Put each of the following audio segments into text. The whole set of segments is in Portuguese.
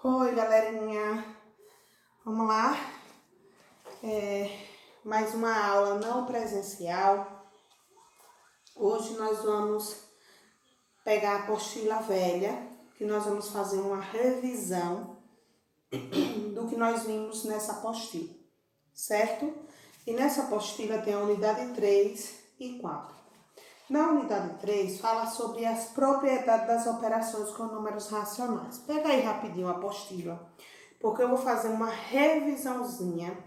Oi, galerinha. Vamos lá. Mais uma aula não presencial. Hoje nós vamos pegar a apostila velha, que nós vamos fazer uma revisão do que nós vimos nessa apostila, certo? E nessa apostila tem a unidade 3 e 4. Na unidade 3, fala sobre as propriedades das operações com números racionais. Pega aí rapidinho a apostila, porque eu vou fazer uma revisãozinha,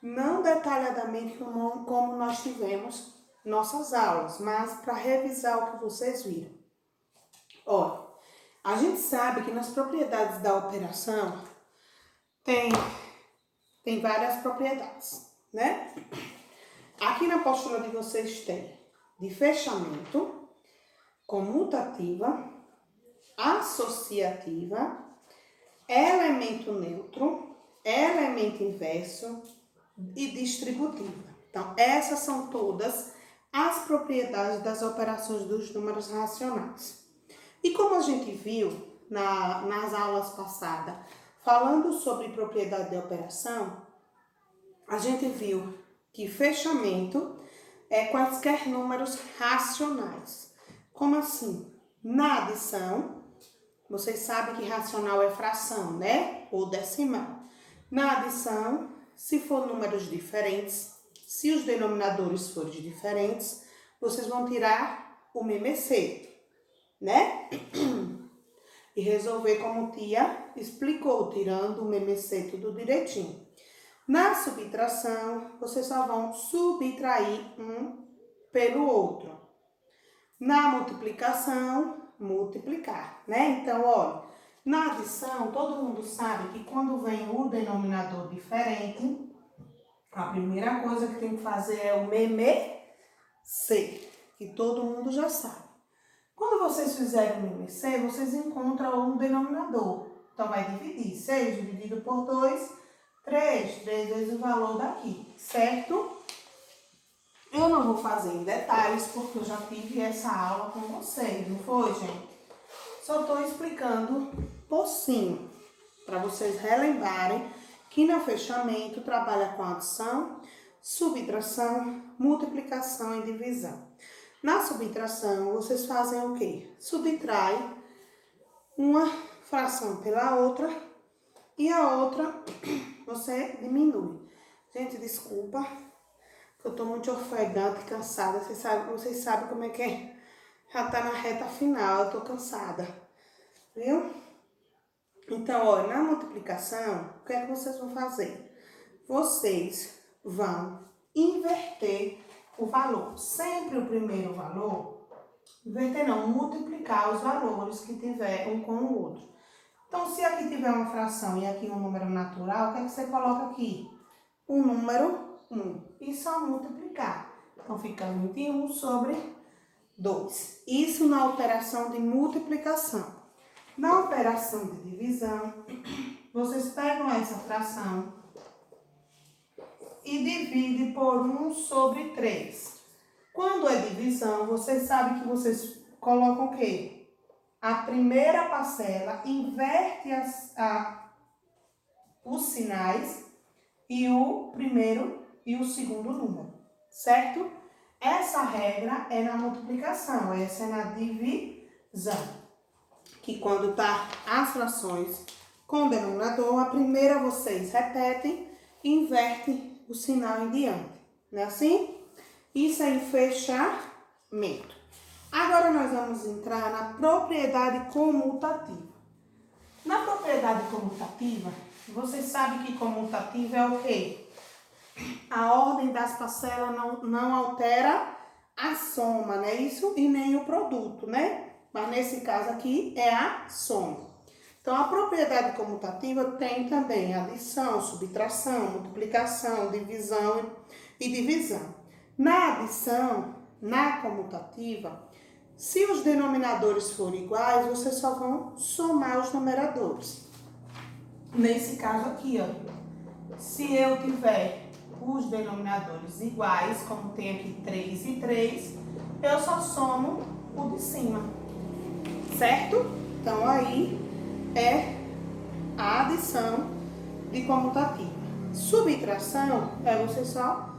não detalhadamente como nós tivemos nossas aulas, mas para revisar o que vocês viram. Olha, a gente sabe que nas propriedades da operação tem várias propriedades, né? Aqui na apostila de vocês tem de fechamento, comutativa, associativa, elemento neutro, elemento inverso e distributiva. Então, essas são todas as propriedades das operações dos números racionais. E como a gente viu nas aulas passadas, falando sobre propriedade de operação, a gente viu que fechamento é quaisquer números racionais. Como assim? Na adição, vocês sabem que racional é fração, né? Ou decimal. Na adição, se for números diferentes, se os denominadores forem diferentes, vocês vão tirar o MMC, né? E resolver como tia explicou, tirando o MMC tudo direitinho. Na subtração, vocês só vão subtrair um pelo outro. Na multiplicação, multiplicar, né? Então, olha, na adição, todo mundo sabe que quando vem o denominador diferente, a primeira coisa que tem que fazer é o MMC, que todo mundo já sabe. Quando vocês fizerem o MMC, vocês encontram um denominador. Então, vai dividir 6 dividido por 2, 3 vezes o valor daqui, certo? Eu não vou fazer em detalhes, porque eu já tive essa aula com vocês, não foi, gente? Só estou explicando por cima, para vocês relembrarem que no fechamento trabalha com adição, subtração, multiplicação e divisão. Na subtração, vocês fazem o quê? Subtrai uma fração pela outra e a outra você diminui. Gente, desculpa, que eu tô muito ofegante, cansada. Vocês sabem como é que é. Já tá na reta final, eu tô cansada. Viu? Então, olha, na multiplicação, o que é que vocês vão fazer? Vocês vão inverter o valor. Sempre o primeiro valor, inverter não, multiplicar os valores que tiver um com o outro. Então, se aqui tiver uma fração e aqui um número natural, o que é que você coloca aqui? O número 1. E só multiplicar. Então, fica 21 sobre 2. Isso na operação de multiplicação. Na operação de divisão, vocês pegam essa fração e dividem por 1 sobre 3. Quando é divisão, vocês sabem que vocês colocam o quê? A primeira parcela inverte os sinais e o primeiro e o segundo número, certo? Essa regra é na multiplicação, essa é na divisão. Que quando tá as frações com denominador, a primeira vocês repetem e invertem o sinal em diante, não é assim? Isso é em fechamento. Agora nós vamos entrar na propriedade comutativa. Na propriedade comutativa, vocês sabem que comutativa é o quê? A ordem das parcelas não altera a soma, né? Isso e nem o produto, né? Mas nesse caso aqui é a soma. Então, a propriedade comutativa tem também adição, subtração, multiplicação, divisão e divisão. Na adição, na comutativa, se os denominadores forem iguais, vocês só vão somar os numeradores. Nesse caso aqui, ó, se eu tiver os denominadores iguais, como tem aqui 3 e 3, eu só somo o de cima, certo? Então, aí é a adição de comutativa. Subtração é você só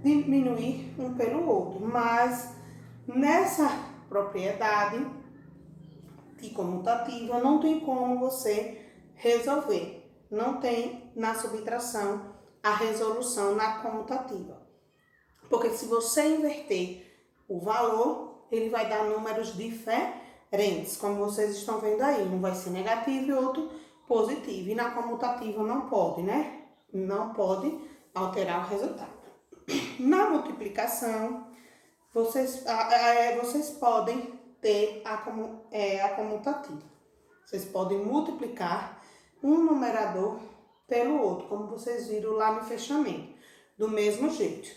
diminuir um pelo outro, mas nessa propriedade de comutativa não tem como você resolver. Não tem na subtração a resolução na comutativa. Porque se você inverter o valor, ele vai dar números diferentes, como vocês estão vendo aí. Um vai ser negativo e outro positivo. E na comutativa não pode, né? Não pode alterar o resultado. Na multiplicação, vocês podem ter a comutativa. Vocês podem multiplicar um numerador pelo outro, como vocês viram lá no fechamento, do mesmo jeito.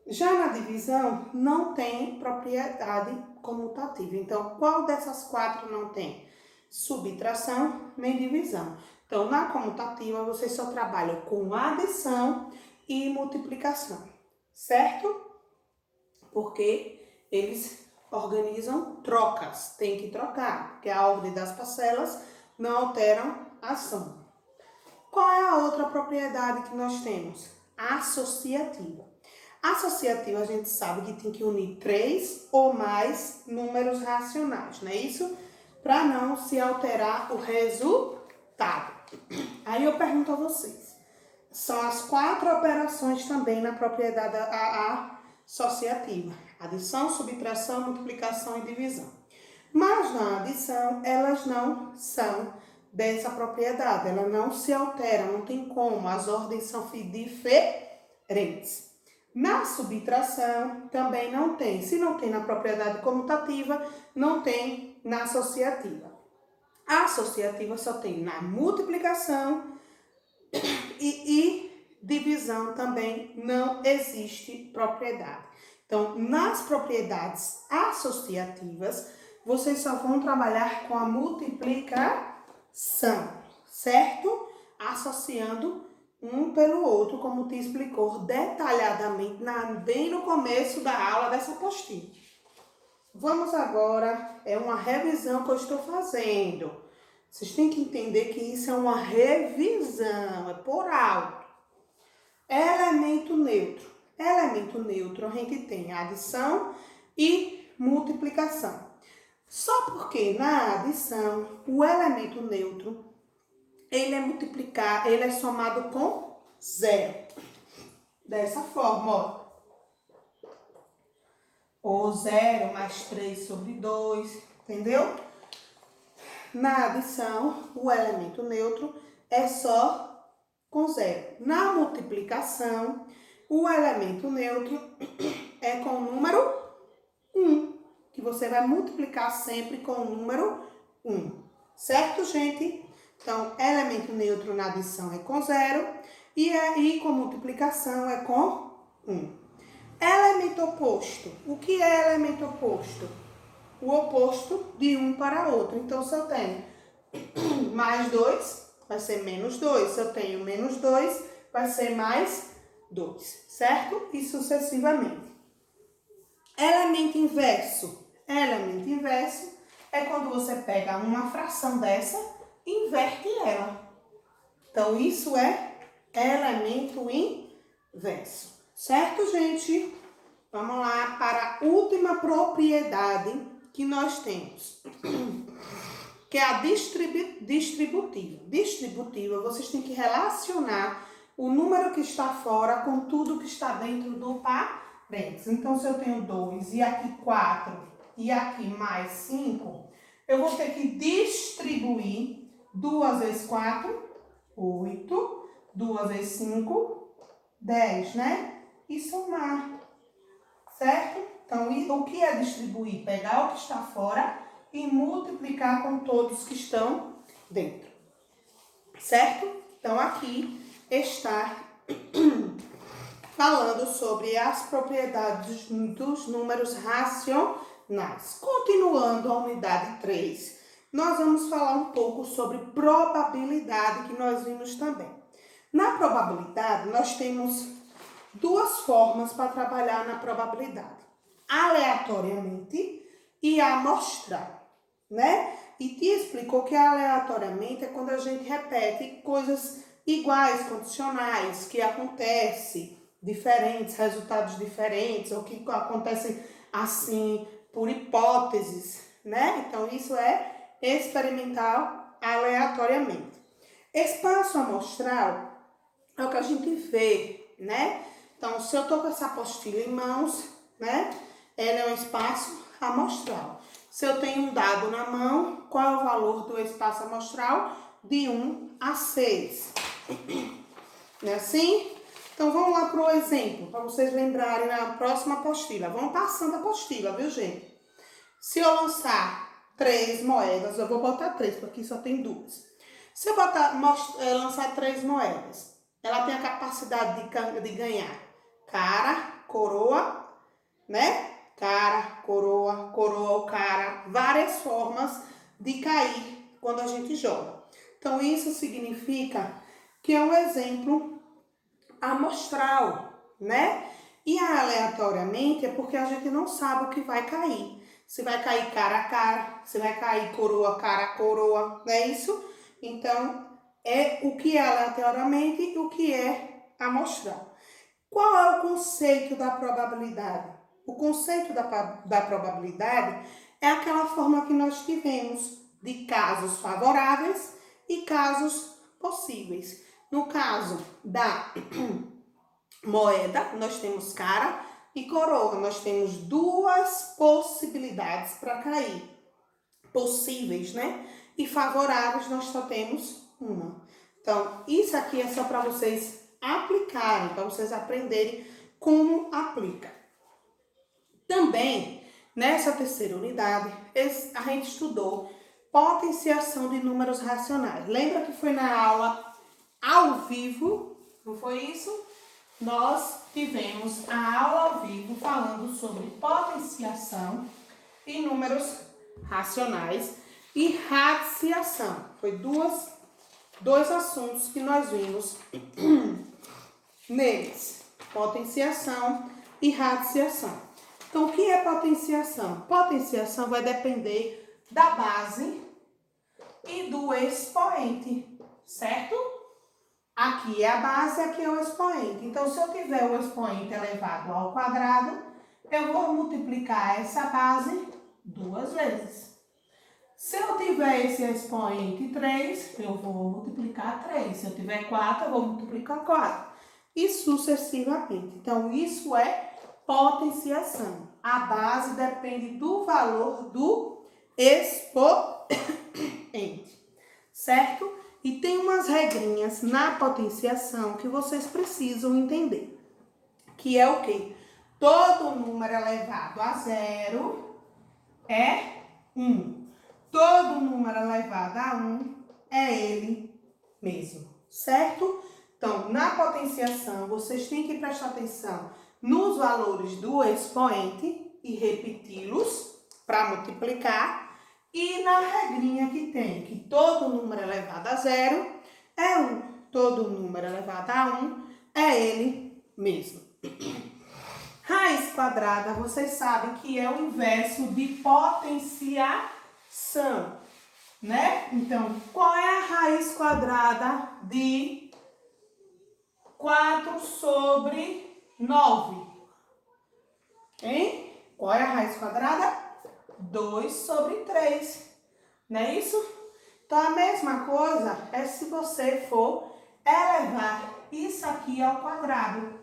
Já na divisão, não tem propriedade comutativa. Então, qual dessas quatro não tem? Subtração nem divisão. Então, na comutativa, vocês só trabalham com adição e multiplicação, certo? Porque eles organizam trocas, tem que trocar, porque a ordem das parcelas não alteram a soma. Qual é a outra propriedade que nós temos? Associativa. Associativa, a gente sabe que tem que unir 3 ou mais números racionais, não é isso? Para não se alterar o resultado. Aí eu pergunto a vocês, são as 4 operações também na propriedade associativa: adição, subtração, multiplicação e divisão. Mas na adição, elas não são dessa propriedade, elas não se alteram, não tem como, as ordens são diferentes. Na subtração também não tem. Se não tem na propriedade comutativa, não tem na associativa. A associativa só tem na multiplicação e divisão também não existe propriedade. Então, nas propriedades associativas, vocês só vão trabalhar com a multiplicação, certo? Associando um pelo outro, como te explicou detalhadamente bem no começo da aula dessa apostila. Vamos agora, é uma revisão que eu estou fazendo. Vocês têm que entender que isso é uma revisão, é por alto. Elemento neutro. Elemento neutro, a gente tem adição e multiplicação. Só porque na adição, o elemento neutro, ele é somado com 0. Dessa forma, ó. Ou 0 mais 3 sobre 2, entendeu? Na adição, o elemento neutro é só com 0. Na multiplicação, o elemento neutro é com o número 1, que você vai multiplicar sempre com o número 1. Certo, gente? Então, elemento neutro na adição é com 0 e com multiplicação é com 1. Elemento oposto. O que é elemento oposto? O oposto de um para outro. Então, se eu tenho mais 2, vai ser menos 2. Se eu tenho menos 2, vai ser mais 2, certo? E sucessivamente. Elemento inverso. Elemento inverso é quando você pega uma fração dessa e inverte ela. Então, isso é elemento inverso. Certo, gente? Vamos lá para a última propriedade que nós temos, que é a distributiva. Distributiva, vocês têm que relacionar o número que está fora com tudo que está dentro do parênteses. Então, se eu tenho 2 e aqui 4 e aqui mais 5, eu vou ter que distribuir 2 vezes 4, 8, 2 vezes 5, 10, né? E somar, certo? Então, o que é distribuir? Pegar o que está fora e multiplicar com todos que estão dentro, certo? Então, aqui está falando sobre as propriedades dos números racionais. Continuando a unidade 3, nós vamos falar um pouco sobre probabilidade, que nós vimos também. Na probabilidade, nós temos 2 formas para trabalhar na probabilidade: aleatoriamente e amostral. né? E te explicou que aleatoriamente é quando a gente repete coisas iguais, condicionais, que acontecem diferentes, resultados diferentes, ou que acontecem assim por hipóteses, né? Então, isso é experimental aleatoriamente. Espaço amostral é o que a gente vê, né? Então, se eu estou com essa apostila em mãos, né? Ela é um espaço amostral. Se eu tenho um dado na mão, qual é o valor do espaço amostral? De 1 a 6. Não é assim? Então, vamos lá para o exemplo, para vocês lembrarem na próxima apostila. Vamos passando a apostila, viu, gente? Se eu lançar 3 moedas, eu vou botar 3, porque aqui só tem 2. Se eu lançar 3 moedas, ela tem a capacidade de ganhar cara, coroa, né? Cara, coroa, coroa ou cara. Várias formas de cair quando a gente joga. Então, isso significa que é um exemplo amostral, né? E aleatoriamente é porque a gente não sabe o que vai cair. Se vai cair cara a cara, se vai cair coroa, cara a coroa, não é isso? Então, é o que é aleatoriamente e o que é amostral. Qual é o conceito da probabilidade? O conceito da probabilidade é aquela forma que nós tivemos de casos favoráveis e casos possíveis. No caso da moeda, nós temos cara e coroa. Nós temos duas possibilidades para cair. Possíveis, né? E favoráveis, nós só temos uma. Então, isso aqui é só para vocês aplicarem, para vocês aprenderem como aplica. Também, nessa terceira unidade, a gente estudou potenciação de números racionais. Lembra que foi na aula ao vivo, não foi isso? Nós tivemos a aula ao vivo falando sobre potenciação e números racionais e radiciação. Foi dois assuntos que nós vimos neles, potenciação e radiciação. Então, o que é potenciação? Potenciação vai depender da base e do expoente, certo? Aqui é a base, aqui é o expoente. Então, se eu tiver o expoente elevado ao quadrado, eu vou multiplicar essa base 2 vezes. Se eu tiver esse expoente 3, eu vou multiplicar 3. Se eu tiver 4, eu vou multiplicar 4. E sucessivamente. Então, isso é potenciação. A base depende do valor do expoente, certo? E tem umas regrinhas na potenciação que vocês precisam entender. Que é o quê? Todo número elevado a 0 é 1. Todo número elevado a 1 é ele mesmo, certo? Então, na potenciação, vocês têm que prestar atenção nos valores do expoente e repeti-los para multiplicar. E na regrinha que tem, que todo número elevado a 0 é 1. Todo número elevado a 1 é ele mesmo. Raiz quadrada, vocês sabem que é o inverso de potenciação, né? Então, qual é a raiz quadrada de 4 sobre 9? Hein? Qual é a raiz quadrada? 2 sobre 3. Não é isso? Então, a mesma coisa é se você for elevar isso aqui ao quadrado.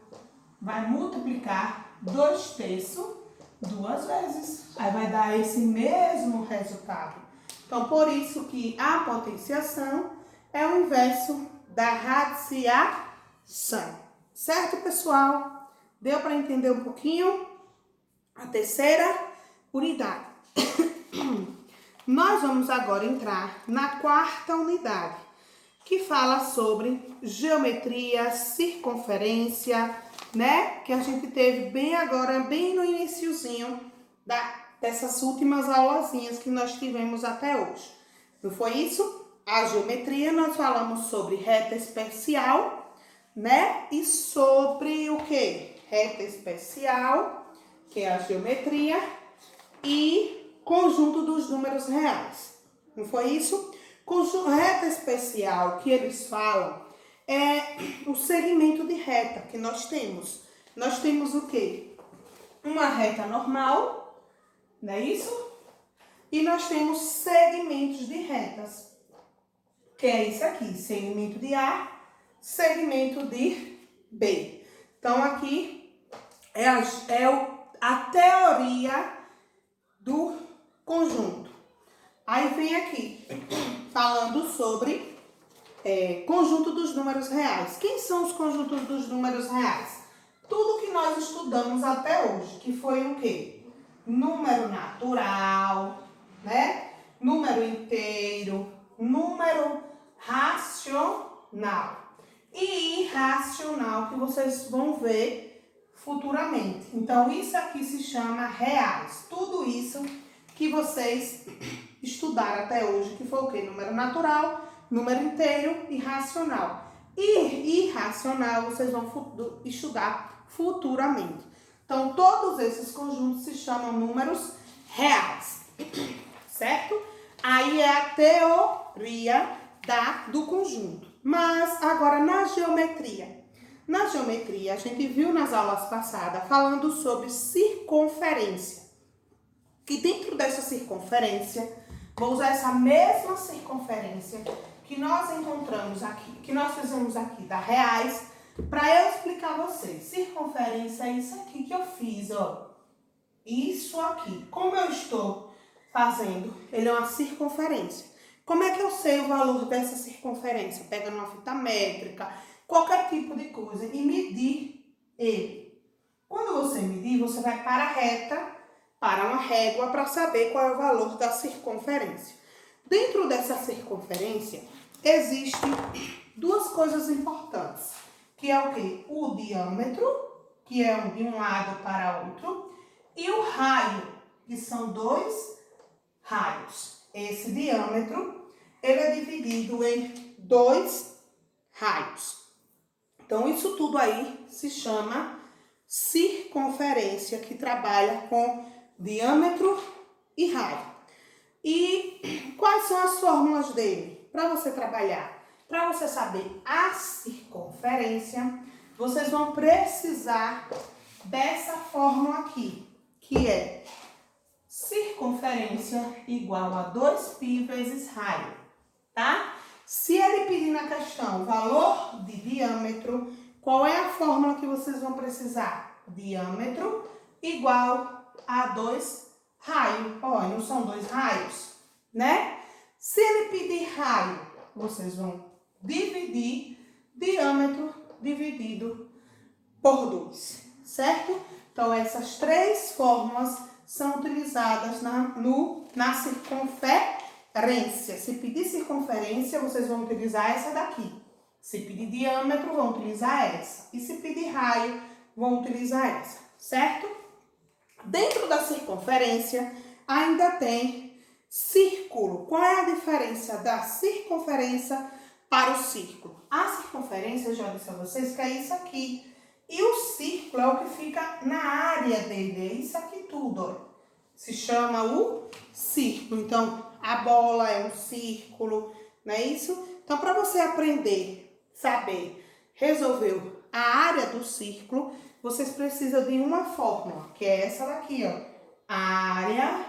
Vai multiplicar 2 terços 2 vezes. Aí vai dar esse mesmo resultado. Então, por isso que a potenciação é o inverso da radiciação. Certo, pessoal? Deu para entender um pouquinho? A terceira unidade. Nós vamos agora entrar na quarta unidade, que fala sobre geometria, circunferência, né? Que a gente teve bem agora, bem no iniciozinho dessas últimas aulazinhas que nós tivemos até hoje. Não foi isso? A geometria, nós falamos sobre reta especial, né? E sobre o quê? Reta especial, que é a geometria, e conjunto dos números reais. Não foi isso? Reta especial que eles falam é o segmento de reta que nós temos. Nós temos o quê? Uma reta normal, não é isso? E nós temos segmentos de retas, que é isso aqui, segmento de A, segmento de B. Então, aqui é a teoria do conjunto. Aí vem aqui, falando sobre conjunto dos números reais. Quem são os conjuntos dos números reais? Tudo que nós estudamos até hoje, que foi o quê? Número natural, né? Número inteiro, número racional e irracional, que vocês vão ver futuramente. Então, isso aqui se chama reais. Tudo isso que vocês estudaram até hoje, que foi o quê? Número natural, número inteiro e racional. E irracional vocês vão estudar futuramente. Então, todos esses conjuntos se chamam números reais, certo? Aí é a teoria do conjunto. Mas agora na geometria. Na geometria, a gente viu nas aulas passadas falando sobre circunferência. Que dentro dessa circunferência, vou usar essa mesma circunferência que nós encontramos aqui, que nós fizemos aqui da reais, para eu explicar a vocês. Circunferência é isso aqui que eu fiz, ó. Isso aqui. Como eu estou fazendo, ele é uma circunferência. Como é que eu sei o valor dessa circunferência? Pegando uma fita métrica, qualquer tipo de coisa e medir ele. Quando você medir, você vai para a reta, para uma régua, para saber qual é o valor da circunferência. Dentro dessa circunferência, existem duas coisas importantes, que é o quê? O diâmetro, que é de um lado para outro, e o raio, que são dois raios. Esse diâmetro, ele é dividido em dois raios. Então, isso tudo aí se chama circunferência, que trabalha com diâmetro e raio. E quais são as fórmulas dele? Para você trabalhar, para você saber a circunferência, vocês vão precisar dessa fórmula aqui, que é circunferência igual a 2π vezes raio, tá? Se ele pedir na questão valor de diâmetro, qual é a fórmula que vocês vão precisar? Diâmetro igual a 2 raio. Olha, não são 2 raios, né? Se ele pedir raio, vocês vão dividir diâmetro dividido por 2, certo? Então, essas três fórmulas são utilizadas na circunferência. Se pedir circunferência, vocês vão utilizar essa daqui. Se pedir diâmetro, vão utilizar essa. E se pedir raio, vão utilizar essa, certo? Dentro da circunferência, ainda tem círculo. Qual é a diferença da circunferência para o círculo? A circunferência, eu já disse a vocês, que é isso aqui. E o círculo é o que fica na área dele. É isso aqui tudo, ó. Se chama o círculo. Então, a bola é um círculo, não é isso? Então, para você aprender, saber, resolver a área do círculo, vocês precisam de uma fórmula, que é essa daqui, ó. Área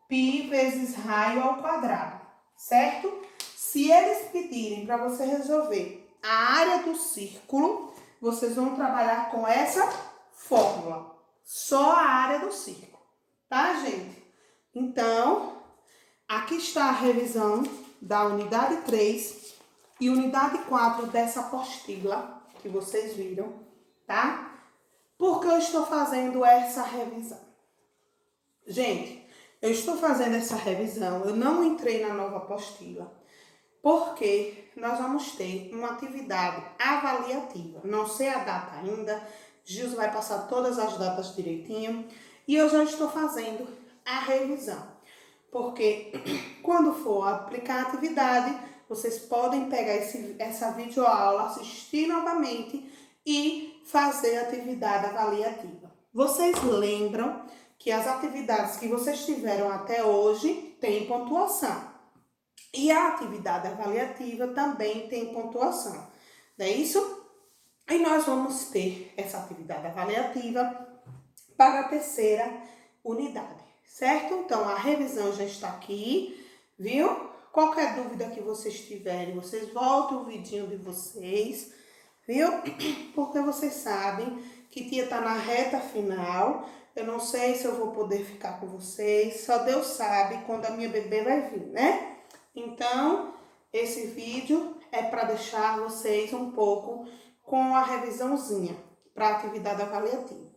π vezes raio ao quadrado, certo? Se eles pedirem para você resolver a área do círculo, vocês vão trabalhar com essa fórmula. Só a área do círculo, tá, gente? Então, aqui está a revisão da unidade 3 e unidade 4 dessa apostila que vocês viram, tá? Por que eu estou fazendo essa revisão? Gente, eu estou fazendo essa revisão, eu não entrei na nova apostila, porque nós vamos ter uma atividade avaliativa. Não sei a data ainda, Gilson vai passar todas as datas direitinho, e eu já estou fazendo a revisão. Porque quando for aplicar a atividade, vocês podem pegar essa videoaula, assistir novamente e fazer a atividade avaliativa. Vocês lembram que as atividades que vocês tiveram até hoje têm pontuação. E a atividade avaliativa também tem pontuação, não é isso? E nós vamos ter essa atividade avaliativa para a terceira unidade, certo? Então, a revisão já está aqui, viu? Qualquer dúvida que vocês tiverem, vocês voltam o vidinho de vocês, viu? Porque vocês sabem que tia tá na reta final. Eu não sei se eu vou poder ficar com vocês, só Deus sabe quando a minha bebê vai vir, né? Então, esse vídeo é para deixar vocês um pouco com a revisãozinha para a atividade avaliativa.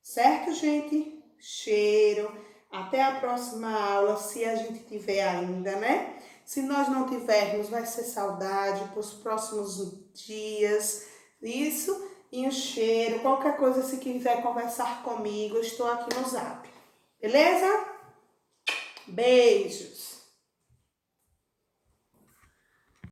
Certo, gente? Cheiro. Até a próxima aula, se a gente tiver ainda, né? Se nós não tivermos, vai ser saudade para os próximos dias. Isso. E um cheiro. Qualquer coisa, se quiser conversar comigo, eu estou aqui no Zap. Beleza? Beijos.